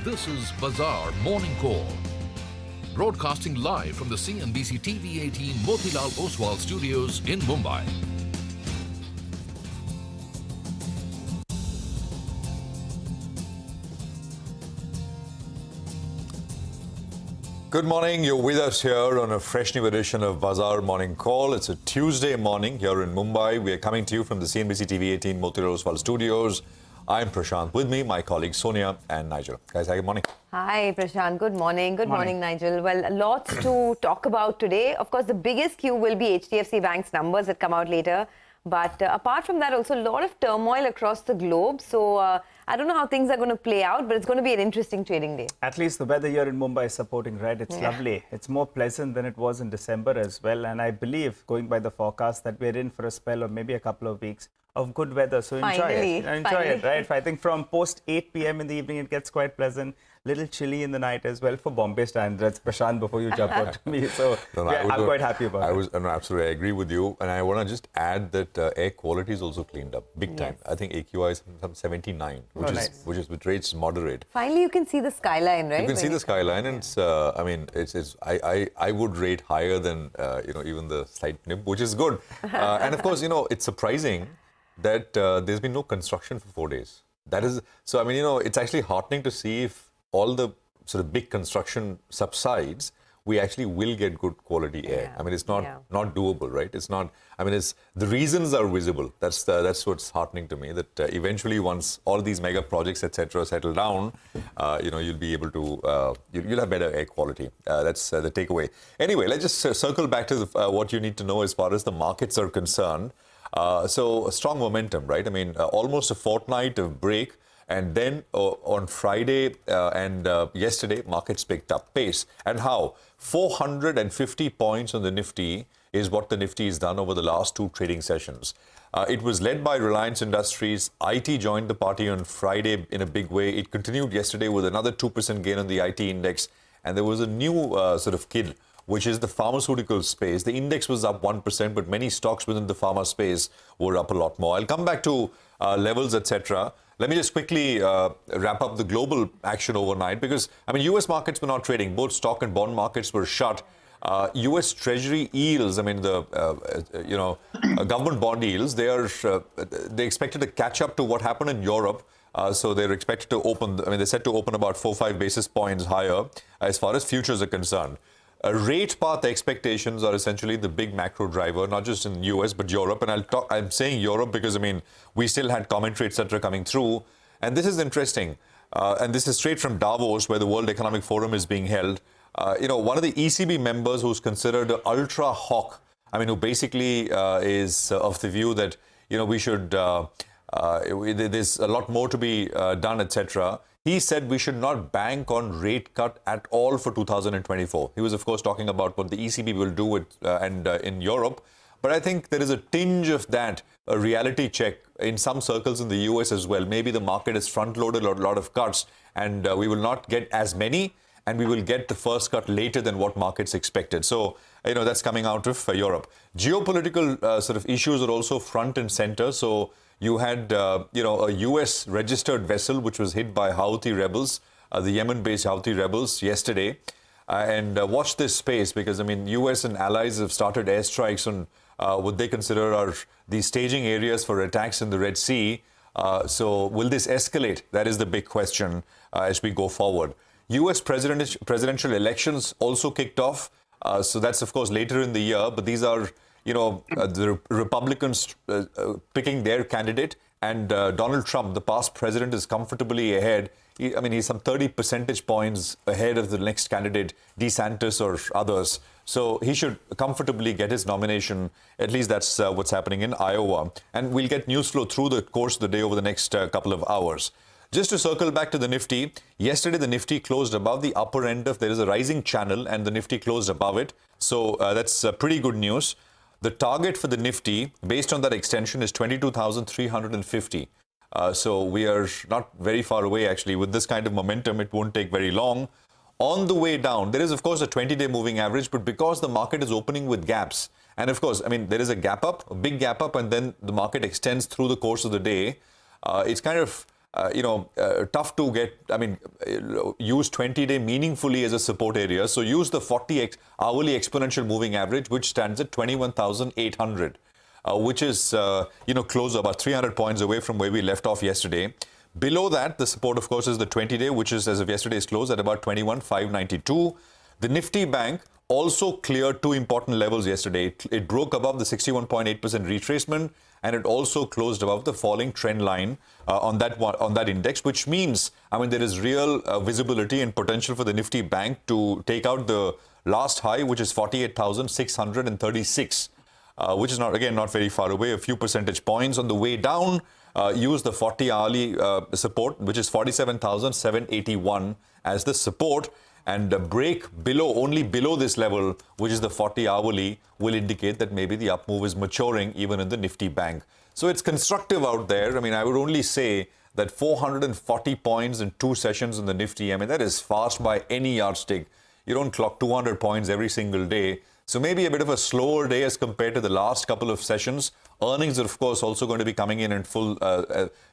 This is Bazaar Morning Call. Broadcasting live from the CNBC TV18 Motilal Oswal studios in Mumbai. Good morning. You're with us here on a fresh new edition of Bazaar Morning Call. It's a Tuesday morning here in Mumbai. We are coming to you from the CNBC TV18 Motilal Oswal studios. I'm Prashant. With me, my colleagues Sonia and Nigel. Guys, good morning. Hi, Prashant. Good morning. Good morning, Nigel. Well, lots to talk about today. Of course, the biggest cue will be HDFC Bank's numbers that come out later. But apart from that, also a lot of turmoil across the globe. So I don't know how things are going to play out, but it's going to be an interesting trading day. At least the weather here in Mumbai is supporting, right? It's lovely. It's more pleasant than it was in December as well. And I believe, going by the forecast, that we're in for a spell of maybe a couple of weeks of good weather. So enjoy it. Enjoy it, right? I think from post 8 p.m. in the evening, it gets quite pleasant. Little chilly in the night as well for Bombay standards. Prashant, before you jump out to me. So I'm quite happy about it. Absolutely, I agree with you. And I want to just add that air quality is also cleaned up big time. I think AQI is some 79, which rates moderate. Finally, you can see the skyline, right? You can see the skyline, and I would rate higher than even the slight nip, which is good. And of course, it's surprising that there's been no construction for 4 days. That is so. I mean, it's actually heartening to see if all the sort of big construction subsides, we actually will get good quality air. I mean, it's not doable, right? It's not. I mean, the reasons are visible. That's what's heartening to me. That eventually, once all these mega projects, etc., settle down, you'll be able to you'll have better air quality. That's the takeaway. Anyway, let's just circle back to what you need to know as far as the markets are concerned. So a strong momentum, right? I mean, almost a fortnight of break. And then on Friday and yesterday, markets picked up pace. And how? 450 points on the Nifty is what the Nifty has done over the last two trading sessions. It was led by Reliance Industries. IT joined the party on Friday in a big way. It continued yesterday with another 2% gain on the IT index. And there was a new sort of kid, which is the pharmaceutical space. The index was up 1%, but many stocks within the pharma space were up a lot more. I'll come back to levels, etc. Let me just quickly wrap up the global action overnight because, I mean, U.S. markets were not trading. Both stock and bond markets were shut. U.S. Treasury yields, I mean, the government bond yields, they expected to catch up to what happened in Europe. So they're expected to open, they're set to open about 4-5 basis points higher as far as futures are concerned. Rate path expectations are essentially the big macro driver, not just in the US, but Europe. And I'm saying Europe because, I mean, we still had commentary, etc., coming through. And this is interesting. And this is straight from Davos, where the World Economic Forum is being held. One of the ECB members who's considered an ultra hawk, I mean, who basically is of the view that, we should, there's a lot more to be done, etc. He said we should not bank on rate cut at all for 2024. He was, of course, talking about what the ECB will do in Europe. But I think there is a tinge of that, a reality check in some circles in the US as well. Maybe the market is front-loaded a lot of cuts, and we will not get as many, and we will get the first cut later than what markets expected. So, that's coming out of Europe. Geopolitical sort of issues are also front and center. So, you had, a U.S. registered vessel which was hit by Houthi rebels, the Yemen-based Houthi rebels yesterday. And watch this space because, I mean, U.S. and allies have started airstrikes on what they consider are the staging areas for attacks in the Red Sea. So will this escalate? That is the big question as we go forward. U.S. presidential elections also kicked off. So that's, of course, later in the year. But these are the Republicans picking their candidate, and Donald Trump, the past president, is comfortably ahead. He's some 30 percentage points ahead of the next candidate, DeSantis or others. So he should comfortably get his nomination. At least that's what's happening in Iowa. And we'll get news flow through the course of the day over the next couple of hours. Just to circle back to the Nifty, yesterday the Nifty closed above the upper end of, there is a rising channel, and the Nifty closed above it. So that's pretty good news. The target for the Nifty, based on that extension, is 22,350. So we are not very far away, actually. With this kind of momentum, it won't take very long. On the way down, there is, of course, a 20-day moving average, but because the market is opening with gaps, and of course, there is a gap up, a big gap up, and then the market extends through the course of the day. It's kind of tough to get, use 20-day meaningfully as a support area. So use the 40 hourly exponential moving average, which stands at 21,800, which is, close about 300 points away from where we left off yesterday. Below that, the support, of course, is the 20-day, which is, as of yesterday's close, at about 21,592. The Nifty Bank also cleared two important levels yesterday. It broke above the 61.8% retracement, and it also closed above the falling trend line on that index, which means, there is real visibility and potential for the Nifty Bank to take out the last high, which is 48,636, which is not very far away, a few percentage points. On the way down, use the 40-hourly support, which is 47,781 as the support. And a break only below this level, which is the 40-hourly, will indicate that maybe the up move is maturing even in the Nifty Bank. So it's constructive out there. I would only say that 440 points in 2 sessions in the Nifty, that is fast by any yardstick. You don't clock 200 points every single day. So maybe a bit of a slower day as compared to the last couple of sessions. Earnings are, of course, also going to be coming in full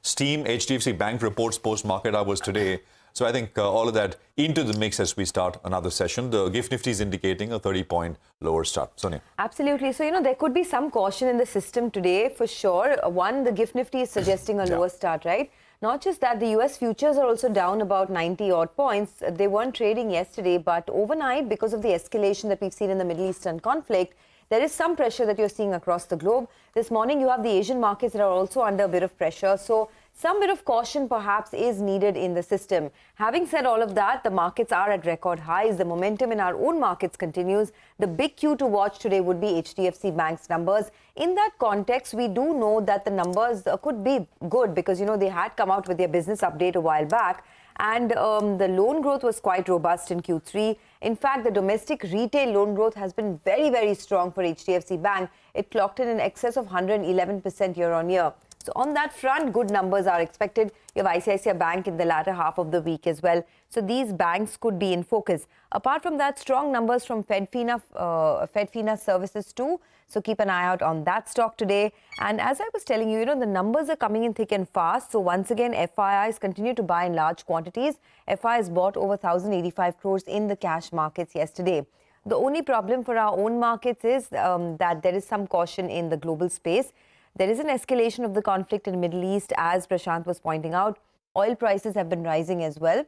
steam. HDFC Bank reports post-market hours today. So I think all of that into the mix as we start another session. The Gift Nifty is indicating a 30-point lower start. Sonia. Absolutely. So, there could be some caution in the system today for sure. One, the Gift Nifty is suggesting a lower start, right? Not just that, the US futures are also down about 90 odd points. They weren't trading yesterday, but overnight, because of the escalation that we've seen in the Middle Eastern conflict, there is some pressure that you're seeing across the globe. This morning, you have the Asian markets that are also under a bit of pressure. So some bit of caution perhaps is needed in the system. Having said all of that, the markets are at record highs. The momentum in our own markets continues. The big cue to watch today would be HDFC Bank's numbers. In that context, we do know that the numbers could be good because, they had come out with their business update a while back. And the loan growth was quite robust in Q3. In fact, the domestic retail loan growth has been very, very strong for HDFC Bank. It clocked in excess of 111% year on year. So on that front, good numbers are expected. You have ICICI Bank in the latter half of the week as well. So these banks could be in focus. Apart from that, strong numbers from FedFina services too. So keep an eye out on that stock today. And as I was telling you, the numbers are coming in thick and fast. So once again, FIIs continue to buy in large quantities. FIIs bought over 1,085 crores in the cash markets yesterday. The only problem for our own markets is that there is some caution in the global space. There is an escalation of the conflict in the Middle East, as Prashant was pointing out. Oil prices have been rising as well.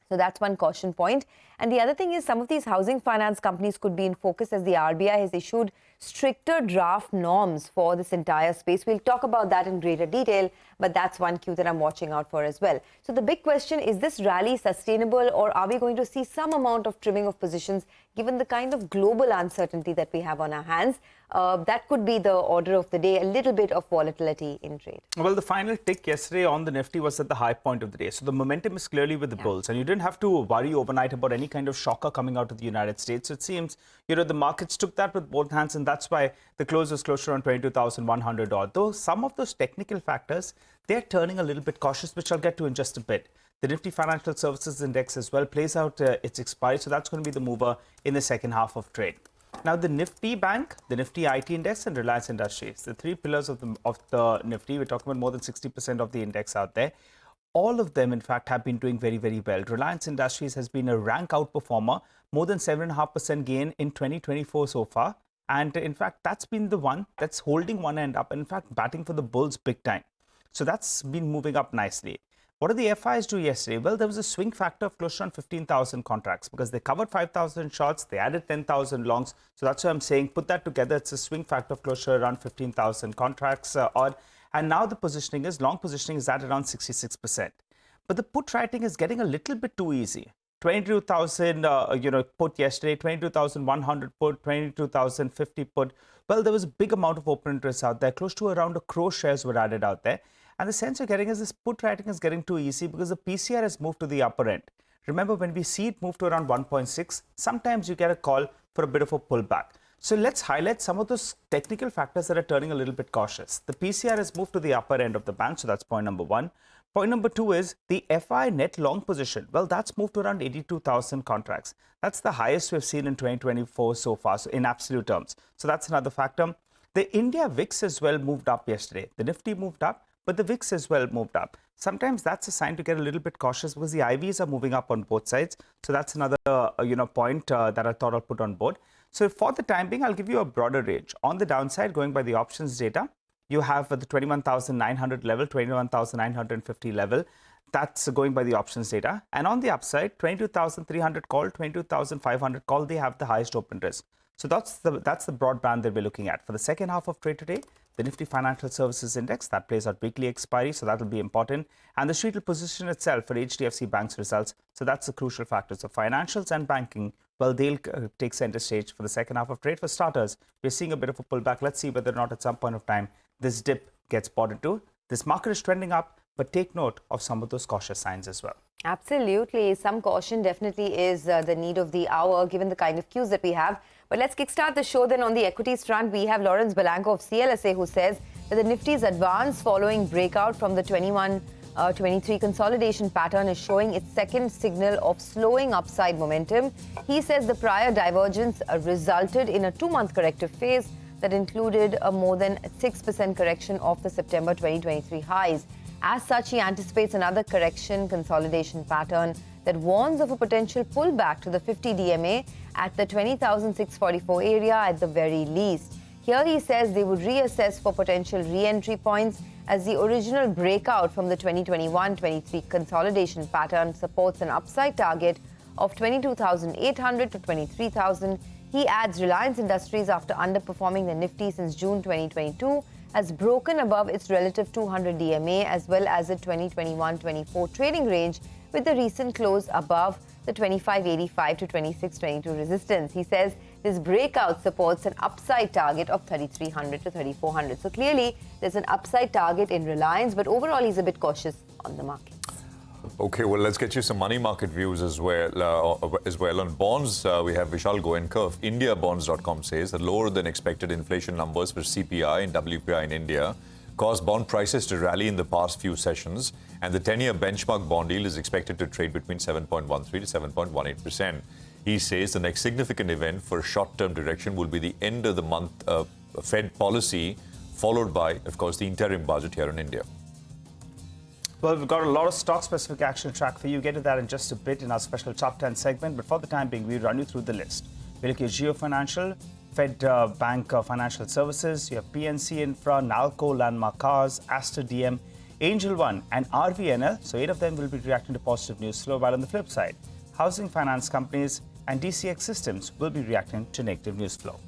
So that's one caution point. And the other thing is some of these housing finance companies could be in focus as the RBI has issued stricter draft norms for this entire space. We'll talk about that in greater detail, but that's one cue that I'm watching out for as well. So the big question, is this rally sustainable, or are we going to see some amount of trimming of positions given the kind of global uncertainty that we have on our hands? That could be the order of the day, a little bit of volatility in trade. Well, the final tick yesterday on the Nifty was at the high point of the day. So the momentum is clearly with the bulls, and you didn't have to worry overnight about any kind of shocker coming out of the United States. So it seems, the markets took that with both hands, and that's why the close was closer on 22,100 odd. Though some of those technical factors, they're turning a little bit cautious, which I'll get to in just a bit. The Nifty Financial Services Index as well plays out its expiry, so that's going to be the mover in the second half of trade. Now, the Nifty Bank, the Nifty IT Index, and Reliance Industries, the three pillars of the Nifty, we're talking about more than 60% of the index out there. All of them, in fact, have been doing very, very well. Reliance Industries has been a rank outperformer, more than 7.5% gain in 2024 so far. And in fact, that's been the one that's holding one end up, and in fact, batting for the bulls big time. So that's been moving up nicely. What did the FIs do yesterday? Well, there was a swing factor of close to 15,000 contracts because they covered 5,000 shorts, they added 10,000 longs. So that's why I'm saying put that together. It's a swing factor of close to around 15,000 contracts odd. And now the positioning is, long positioning is at around 66%. But the put writing is getting a little bit too easy. 22,000, put yesterday, 22,100 put, 22,050 put. Well, there was a big amount of open interest out there. Close to around 1 crore shares were added out there. And the sense you're getting is this put writing is getting too easy because the PCR has moved to the upper end. Remember, when we see it move to around 1.6, sometimes you get a call for a bit of a pullback. So let's highlight some of those technical factors that are turning a little bit cautious. The PCR has moved to the upper end of the band, so that's point number one. Point number two is the FI net long position. Well, that's moved to around 82,000 contracts. That's the highest we've seen in 2024 so far, so in absolute terms. So that's another factor. The India VIX as well moved up yesterday. The Nifty moved up, but the VIX as well moved up. Sometimes that's a sign to get a little bit cautious because the IVs are moving up on both sides. So that's another point that I thought I'll put on board. So for the time being, I'll give you a broader range. On the downside, going by the options data, you have the 21,900 level, 21,950 level. That's going by the options data. And on the upside, 22,300 call, 22,500 call, they have the highest open risk. So that's the broad band that we're looking at. For the second half of trade today, the Nifty Financial Services Index, that plays out weekly expiry, so that will be important. And the street will position itself for HDFC Bank's results, so that's a crucial factor. So financials and banking, well, they'll take center stage for the second half of trade. For starters, we're seeing a bit of a pullback. Let's see whether or not at some point of time this dip gets bought into. This market is trending up, but take note of some of those cautious signs as well. Absolutely. Some caution definitely is the need of the hour, given the kind of cues that we have. But let's kickstart the show then on the equities front. We have Lawrence Belanco of CLSA who says that the Nifty's advance following breakout from the 21-23 consolidation pattern is showing its second signal of slowing upside momentum. He says the prior divergence resulted in a 2-month corrective phase that included a more than 6% correction of the September 2023 highs. As such, he anticipates another correction consolidation pattern that warns of a potential pullback to the 50 DMA at the 20,644 area at the very least. Here he says they would reassess for potential re-entry points as the original breakout from the 2021-23 consolidation pattern supports an upside target of 22,800 to 23,000. He adds Reliance Industries, after underperforming the Nifty since June 2022, has broken above its relative 200 DMA as well as the 2021-24 trading range, with the recent close above the 2585 to 2622 resistance. He says this breakout supports an upside target of 3300 to 3400. So clearly there's an upside target in Reliance, but overall he's a bit cautious on the market. Okay, well, let's get you some money market views as well. On bonds, we have Vishal Goenka of IndiaBonds.com says that lower than expected inflation numbers for CPI and WPI in India caused bond prices to rally in the past few sessions, and the 10-year benchmark bond yield is expected to trade between 7.13 to 7.18%. He says the next significant event for short-term direction will be the end of the month Fed policy, followed by, of course, the interim budget here in India. Well, we've got a lot of stock-specific action track for you. Get to that in just a bit in our special Top 10 segment. But for the time being, we run you through the list. We look at Jio Financial, Fed Bank Financial Services, you have PNC Infra, Nalco, Landmark Cars, Aster DM, Angel One, and RVNL. So 8 of them will be reacting to positive news flow. While on the flip side, housing finance companies and DCX Systems will be reacting to negative news flow.